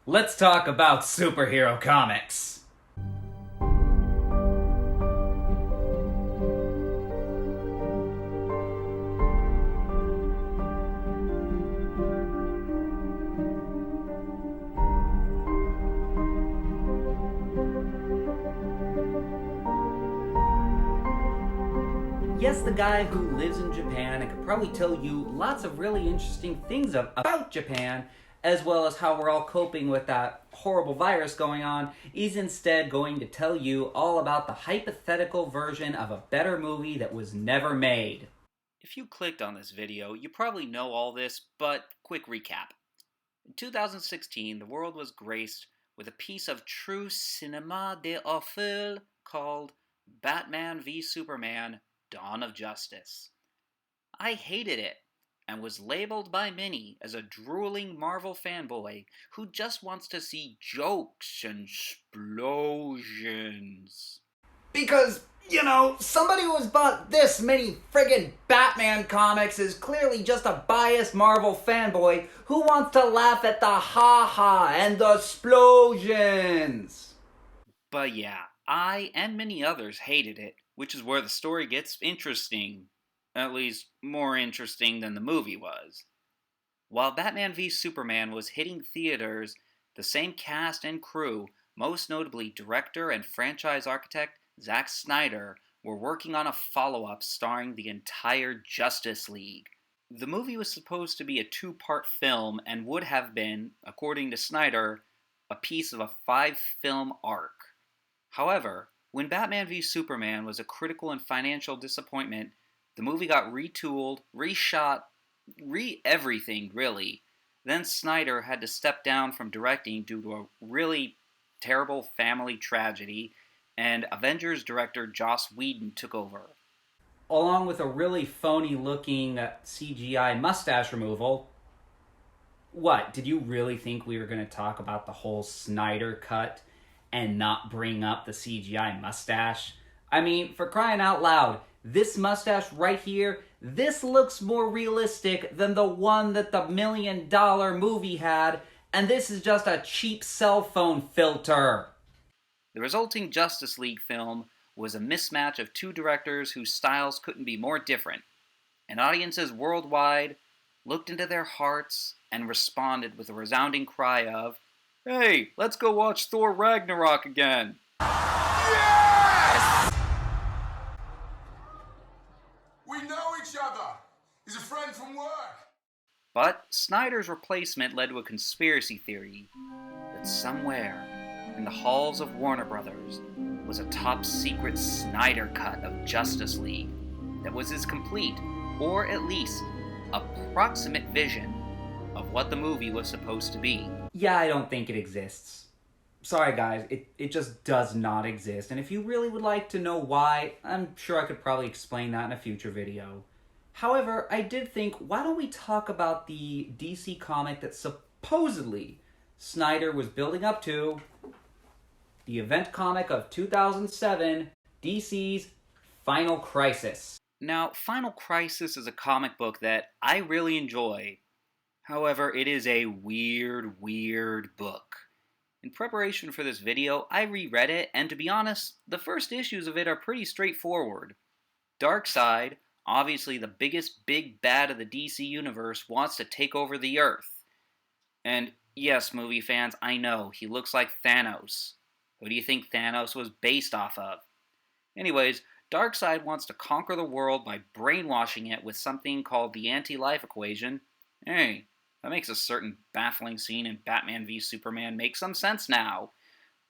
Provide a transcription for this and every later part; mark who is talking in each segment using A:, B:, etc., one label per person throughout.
A: Let's talk about superhero comics. Yes, the guy who lives in Japan and could probably tell you lots of really interesting things about Japan, as well as how we're all coping with that horrible virus going on, is instead going to tell you all about the hypothetical version of a better movie that was never made.
B: If you clicked on this video, you probably know all this, but quick recap. In 2016, the world was graced with a piece of true cinéma d'enfer called Batman v Superman: Dawn of Justice. I hated it, and was labeled by many as a drooling Marvel fanboy who just wants to see jokes and explosions.
A: Because, somebody who has bought this many friggin' Batman comics is clearly just a biased Marvel fanboy who wants to laugh at the ha-ha and the explosions.
B: But yeah, I and many others hated it, which is where the story gets interesting. At least, more interesting than the movie was. While Batman v Superman was hitting theaters, the same cast and crew, most notably director and franchise architect Zack Snyder, were working on a follow-up starring the entire Justice League. The movie was supposed to be a two-part film and would have been, according to Snyder, a piece of a 5-film arc. However, when Batman v Superman was a critical and financial disappointment, the movie got retooled, reshot, everything really. Then Snyder had to step down from directing due to a really terrible family tragedy, and Avengers director Joss Whedon took over.
A: Along with a really phony-looking CGI mustache removal. What, did you really think we were going to talk about the whole Snyder Cut and not bring up the CGI mustache? I mean, for crying out loud, this mustache right here, this looks more realistic than the one that the $1 million movie had, and this is just a cheap cell phone filter.
B: The resulting Justice League film was a mismatch of two directors whose styles couldn't be more different, and audiences worldwide looked into their hearts and responded with a resounding cry of, "Hey, let's go watch Thor Ragnarok again!"
C: Yes! We know each other! He's a friend from work!
B: But Snyder's replacement led to a conspiracy theory that somewhere in the halls of Warner Brothers was a top-secret Snyder Cut of Justice League that was his complete, or at least approximate vision of what the movie was supposed to be.
A: Yeah, I don't think it exists. Sorry guys, it just does not exist, and if you really would like to know why, I'm sure I could probably explain that in a future video. However, I did think, why don't we talk about the DC comic that supposedly Snyder was building up to, the event comic of 2007, DC's Final Crisis.
B: Now, Final Crisis is a comic book that I really enjoy. However, it is a weird book. In preparation for this video, I reread it, and to be honest, the first issues of it are pretty straightforward. Darkseid, obviously the biggest big bad of the DC universe, wants to take over the Earth. And yes, movie fans, I know, he looks like Thanos. Who do you think Thanos was based off of? Anyways, Darkseid wants to conquer the world by brainwashing it with something called the anti-life equation. Hey, that makes a certain baffling scene in Batman v Superman make some sense now.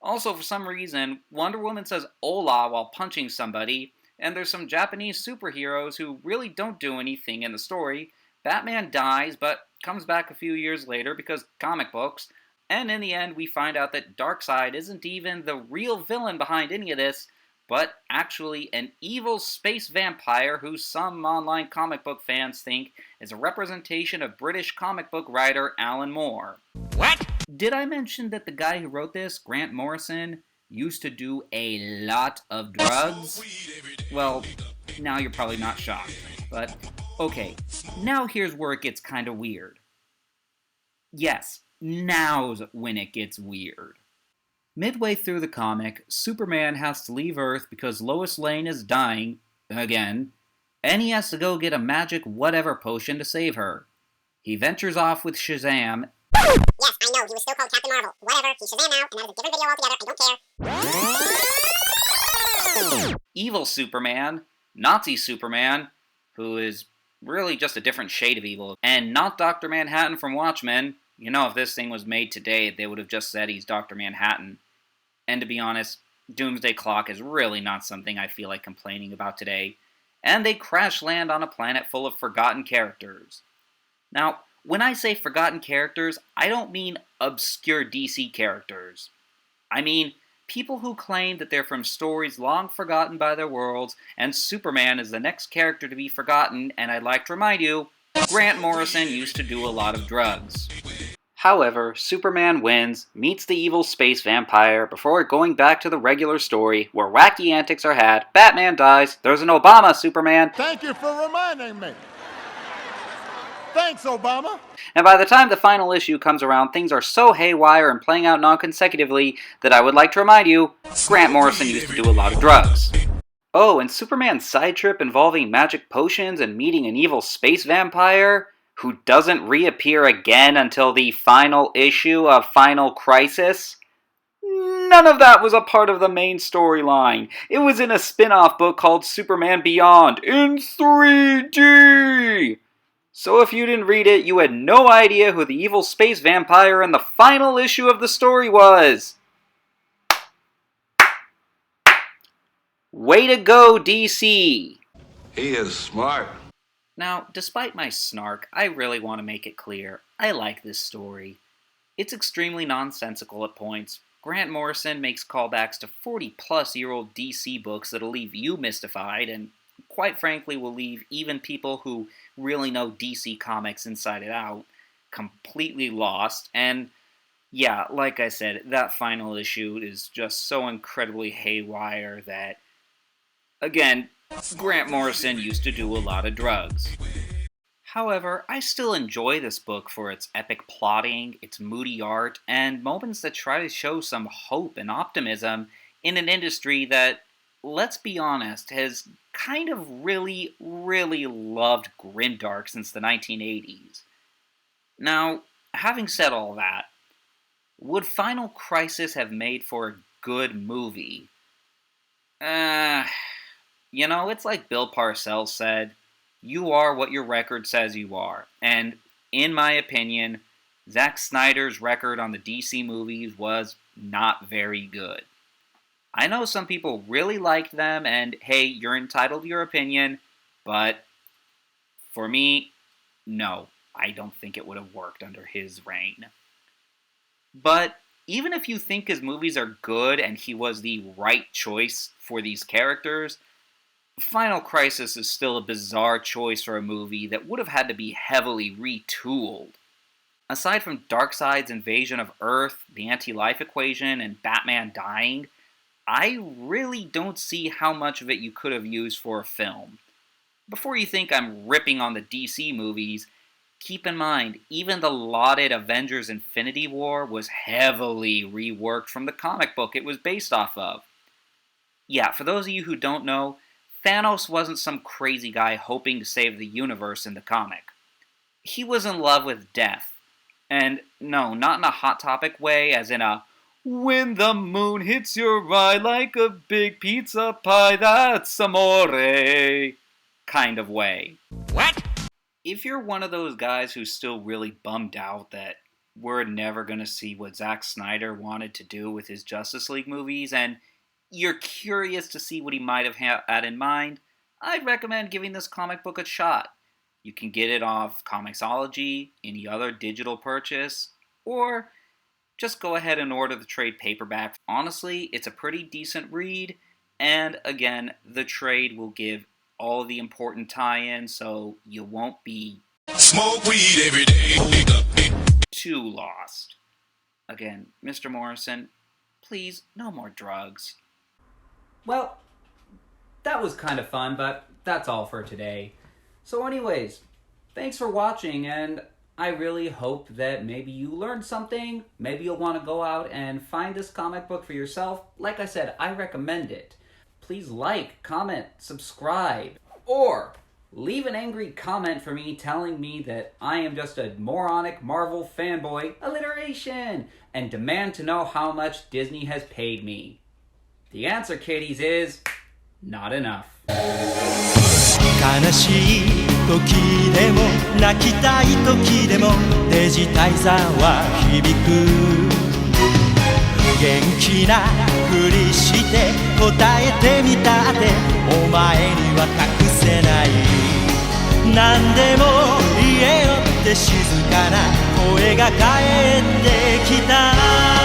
B: Also, for some reason, Wonder Woman says "Hola" while punching somebody, and there's some Japanese superheroes who really don't do anything in the story. Batman dies, but comes back a few years later because comic books, and in the end we find out that Darkseid isn't even the real villain behind any of this, but actually an evil space vampire who some online comic book fans think is a representation of British comic book writer Alan Moore.
A: What?
B: Did I mention that the guy who wrote this, Grant Morrison, used to do a lot of drugs? Well, now you're probably not shocked, but okay, now here's where it gets kind of weird. Yes, Now's when it gets weird. Midway through the comic, Superman has to leave Earth because Lois Lane is dying, again, and he has to go get a magic whatever potion to save her. He ventures off with Shazam.
D: Yes, I know, he was still called Captain Marvel. Whatever, he's Shazam now, and that is a different video altogether, I don't care.
B: Evil Superman, Nazi Superman, who is really just a different shade of evil, and not Dr. Manhattan from Watchmen. You know, if this thing was made today, they would have just said he's Dr. Manhattan. And to be honest, Doomsday Clock is really not something I feel like complaining about today. And they crash land on a planet full of forgotten characters. Now, when I say forgotten characters, I don't mean obscure DC characters. I mean people who claim that they're from stories long forgotten by their worlds, and Superman is the next character to be forgotten, and I'd like to remind you, Grant Morrison used to do a lot of drugs. However, Superman wins, meets the evil space vampire before going back to the regular story where wacky antics are had, Batman dies, there's an Obama Superman.
E: Thank you for reminding me. Thanks, Obama.
B: And by the time the final issue comes around, things are so haywire and playing out non-consecutively that I would like to remind you, Grant Morrison used to do a lot of drugs. Oh, and Superman's side trip involving magic potions and meeting an evil space vampire who doesn't reappear again until the final issue of Final Crisis? None of that was a part of the main storyline. It was in a spin-off book called Superman Beyond in 3D! So if you didn't read it, you had no idea who the evil space vampire in the final issue of the story was. Way to go, DC!
C: He is smart.
B: Now, despite my snark, I really want to make it clear, I like this story. It's extremely nonsensical at points. Grant Morrison makes callbacks to 40-plus-year-old DC books that'll leave you mystified, and quite frankly will leave even people who really know DC Comics inside and out completely lost. And yeah, like I said, that final issue is just so incredibly haywire that, again, Grant Morrison used to do a lot of drugs. However, I still enjoy this book for its epic plotting, its moody art, and moments that try to show some hope and optimism in an industry that, let's be honest, has kind of really loved grimdark since the 1980s. Now, having said all that, would Final Crisis have made for a good movie? You know, it's like Bill Parcells said, you are what your record says you are. And in my opinion, Zack Snyder's record on the DC movies was not very good. I know some people really liked them, and hey, you're entitled to your opinion, but for me, no, I don't think it would have worked under his reign. But even if you think his movies are good and he was the right choice for these characters, Final Crisis is still a bizarre choice for a movie that would have had to be heavily retooled. Aside from Darkseid's invasion of Earth, the anti-life equation, and Batman dying, I really don't see how much of it you could have used for a film. Before you think I'm ripping on the DC movies, keep in mind, even the lauded Avengers Infinity War was heavily reworked from the comic book it was based off of. Yeah, for those of you who don't know, Thanos wasn't some crazy guy hoping to save the universe in the comic. He was in love with death. And no, not in a Hot Topic way, as in a when the moon hits your eye like a big pizza pie, that's amore kind of way.
E: What?
B: If you're one of those guys who's still really bummed out that we're never going to see what Zack Snyder wanted to do with his Justice League movies, and you're curious to see what he might have had in mind, I'd recommend giving this comic book a shot. You can get it off Comixology, any other digital purchase, or just go ahead and order the trade paperback. Honestly, it's a pretty decent read, and again, the trade will give all the important tie-ins, so you won't be
C: Smoke weed every day.
B: too lost. Again, Mr. Morrison, please, no more drugs.
A: Well, that was kind of fun, but that's all for today. So anyways, thanks for watching, and I really hope that maybe you learned something. Maybe you'll want to go out and find this comic book for yourself. Like I said, I recommend it. Please like, comment, subscribe, or leave an angry comment for me telling me that I am just a moronic Marvel fanboy, alliteration, and demand to know how much Disney has paid me. The answer, kiddies, is not enough.
F: 悲しい時でも泣きたい時でもデジタイザーは響く元気なふりして答えてみたってお前には隠せない何でも言えよって静かな声が返ってきた